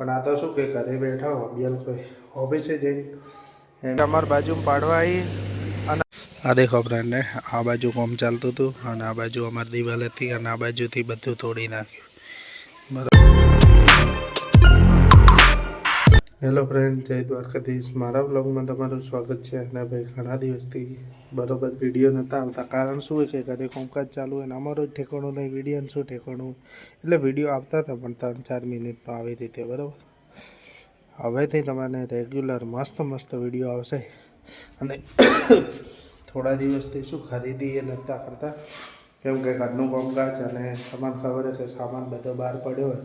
પણ આ તો શું કે ઘરે બેઠા હો અભિયાન કોઈ ઓફિસે જઈને અમારી બાજુમાં પાડવા આવી અને આ દેખો ફ્રેન્ડ ને આ બાજુ કોમ ચાલતું હતું અને આ બાજુ અમારી દિવાલ હતી અને આ બાજુથી બધું તોડી નાખ્યું. હેલો ફ્રેન્ડ, જય દ્વારકાધીશ. મારા બ્લોગમાં તમારું સ્વાગત છે. અને ભાઈ ઘણા દિવસથી બરોબર વિડીયો નહોતા આવતા. કારણ શું છે કે ઘરે કામકાજ ચાલુ હોય ને અમારું ઠેકાણું નહીં, વિડીયોનું શું ઠેકાણું. એટલે વિડીયો આવતા હતા પણ 3-4 મિનિટમાં આવી રીતે બરાબર. હવેથી તમને રેગ્યુલર મસ્ત વિડીયો આવશે. અને થોડા દિવસથી શું ખરીદી એ નહોતા કરતા, કેમ કે ઘરનું કામકાજ અને તમને ખબર છે કે સામાન બધો બહાર પડ્યો હોય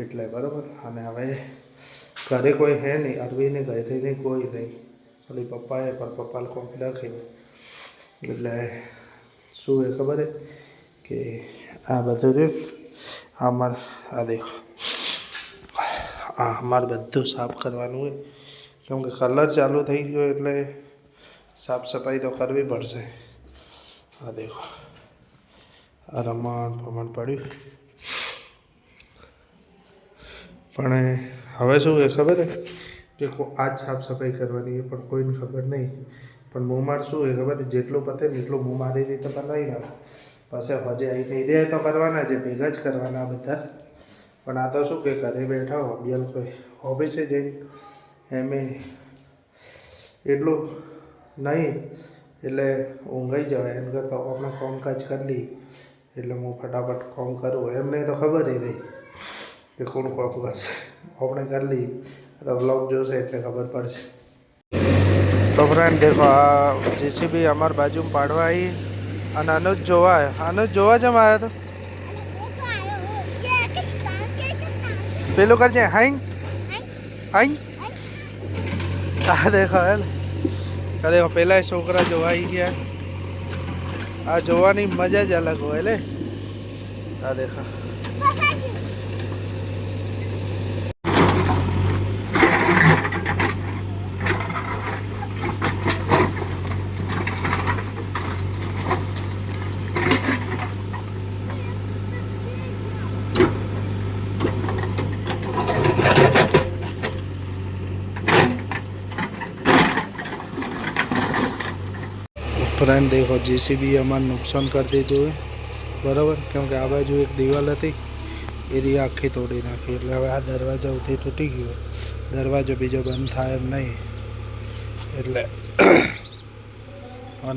એટલે બરાબર. અને હવે ઘરે કોઈ હે નહીં, અરવીને ઘરે નહીં, કોઈ નહીં, ખાલી પપ્પાએ પણ પપ્પાને કોમ લખે. એટલે શું એ ખબર છે કે આ બધું રહ્યું આ દેખો, આ અમારે બધું સાફ કરવાનું હોય, કેમ કે કલર ચાલુ થઈ ગયો એટલે સાફ સફાઈ તો કરવી પડશે. આ દેખો, આ રમણ પડ્યું. પણ હવે શું છે ખબર છે કે આજ સાફ સફાઈ કરવાની એ પણ કોઈને ખબર નહીં. પણ હું માર શું છે ખબર છે, જેટલું પતે ને એટલું હું મારી રીતે બનાવી નાખું. પછી હજે આવીને ઇડે તો કરવાના છે, ભેગા જ કરવાના બધા. પણ આ તો શું કે ઘરે બેઠા હો અભિયાન કોઈ ઓફિસે જઈને એમે એટલું નહીં એટલે ઊંઘાઈ જવાય. એમ કરતાં આપણે કામકાજ કરી લઈએ એટલે હું ફટાફટ કામ કરું. એમ નહીં તો ખબર નહીં કે કોણ કામ કરશે, આપણે કરી લઈએ તો વ્લોગ જોશે એટલે ખબર પડશે. તો ફ્રેન્ડ દેખો, આ જેસીબી અમારી બાજુમાં પાડવા આવી અને અનુજ જોવા જમ આવ્યો તો પેલું કરજે હાઈન હાઈન. આ દેખો હે દેખો, પેલા છોકરા જોવા આવી ગયા. આ જોવાની મજા જ અલગ હોય લે. આ દેખો, ફ્રેન્ડ દેખો, જેસીબી અમારે નુકસાન કરી દીધું હોય બરાબર. કેમ કે આ બાજુ એક દિવાલ હતી એ આખી તોડી નાખી. એટલે હવે આ દરવાજો ઉઠી તૂટી ગયો, દરવાજો બીજો બંધ થાય એમ નહીં. એટલે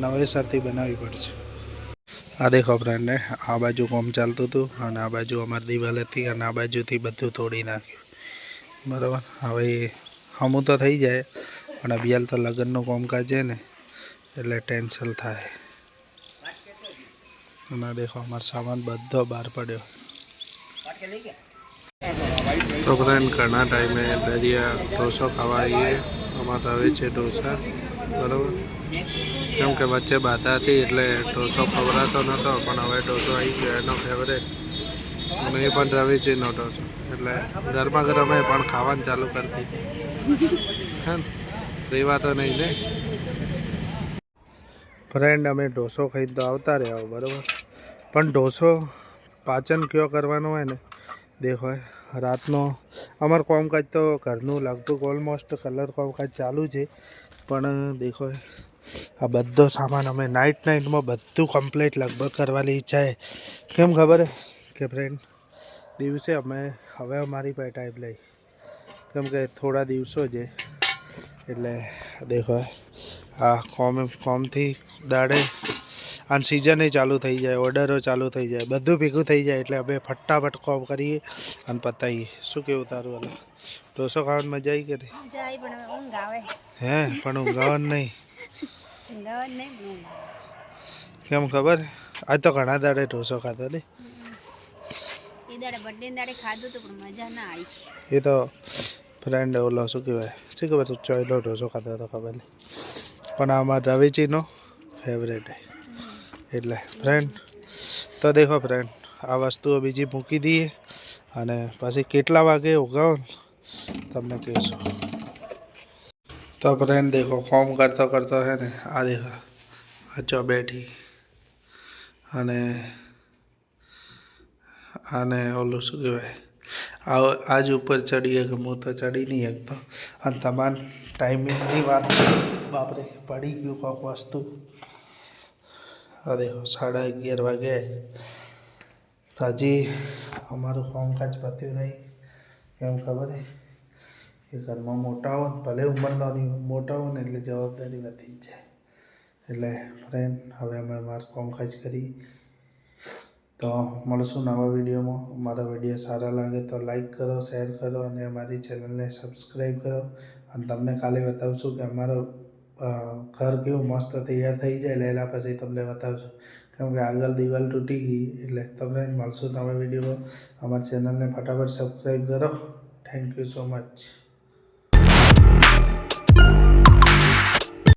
નવેસરથી બનાવવી પડશે. આ દેખો ફ્રેન્ડ ને આ બાજુ કોમ ચાલતું હતું અને આ બાજુ અમારી દિવાલ હતી અને આ બાજુથી બધું તોડી નાખ્યું બરાબર. હવે હમું તો થઈ જાય પણ અભિયાલ તો લગ્નનું કામકાજ છે ને એટલે ટેન્શન થાય. અને દેખો અમારો સામાન બધો બહાર પડ્યો. તો ફ્રેન્ડ ઘણા ટાઈમે દરિયા ઢોસો ખાવા આવીએ. અમારે હવે છે ઢોસા બરાબર. કેમ કે વચ્ચે બાધા હતી એટલે ઢોસો ખવડાતો નહોતો, પણ હવે ઢોસો આવી ગયો એનો ફેવરેટ. અને એ પણ રવેચીનો ઢોસો એટલે ગરમા ગરમ એ પણ ખાવાનું ચાલુ કરી દીધું. હા, રેવા તો નહીં ને ફ્રેન્ડ. અમે ઢોસો ખાઈને તો આવતા રહ્યા બરાબર. પણ ઢોસો પાચન કયો કરવાનો હોય ને દેખો, રાતનો અમારું કામકાજ તો ઘરનું લગભગ ઓલમોસ્ટ કલર કામકાજ ચાલુ છે. પણ દેખો, આ બધો સામાન અમે નાઇટમાં બધું કમ્પ્લીટ લગભગ કરવાની ઈચ્છા છે. કેમ ખબર કે ફ્રેન્ડ, દિવસે અમે હવે અમારી પાસે ટાઈમ લઈ, કેમ કે થોડા દિવસો છે એટલે દેખો આ કોમથી દાડે અને સિઝન ચાલુ થઈ જાય, ઓર્ડરો ચાલુ થઈ જાય, બધું ભેગું થઈ જાય એટલે અમે ફટાફટ કોમ કરીએ અને પતાવીએ. શું કેવું તારું? વાલા ઢોસો ખાવાની મજા આવી કે નહીં? હે પણ ઊંઘાવાનું નહીં. કેમ ખબર, આજ તો ઘણા દાડે ઢોસો ખાધો ને. એ તો ફ્રેન્ડ ઓલો શું કહેવાય, શું ખબર ચોયલો ઢોસો ખાધો હતો ખબર નહીં. પણ આમાં રવેચીનો ફેવરેટ એટલે ફ્રેન્ડ. તો દેખો ફ્રેન્ડ, આ વસ્તુઓ બીજી મૂકી દઈએ અને પછી કેટલા વાગે ઉગાવો તમને કહેશું. તો ફ્રેન્ડ દેખો, ફોર્મ કરતો હે ને આ દેખો આ ચો બેઠી અને આને ઓલું શું કહેવાય આજ ઉપર ચડીએ કે હું તો ચડી નહીં શકતો. અને તમારે ટાઈમિંગની વાત બાપરે પડી ગયું કોઈક વસ્તુ. દેખો 11:30 વાગે તો હજી અમારું કામકાજ પત્યું નહીં. કેમ ખબર હે કે ઘરમાં મોટા હો ભલે ઉંમરના મોટા હો ને એટલે જવાબદારી વધી જ જાય. એટલે ફ્રેન્ડ હવે અમે અમારું કામકાજ કરી તો મળશું નવા વિડીયોમાં. મારા વિડીયો સારા લાગે તો લાઈક કરો, શેર કરો અને અમારી ચેનલને સબસ્ક્રાઈબ કરો. અને તમને કાલે બતાવશું કે અમારો ઘર કેવું મસ્ત તૈયાર થઈ જાય લેલા પછી તમને બતાવશું. કેમ કે આગળ દિવાલ તૂટી ગઈ એટલે તમને મળશું નવા વિડીયોમાં. અમારી ચેનલને ફટાફટ સબસ્ક્રાઈબ કરો. Thank you so much.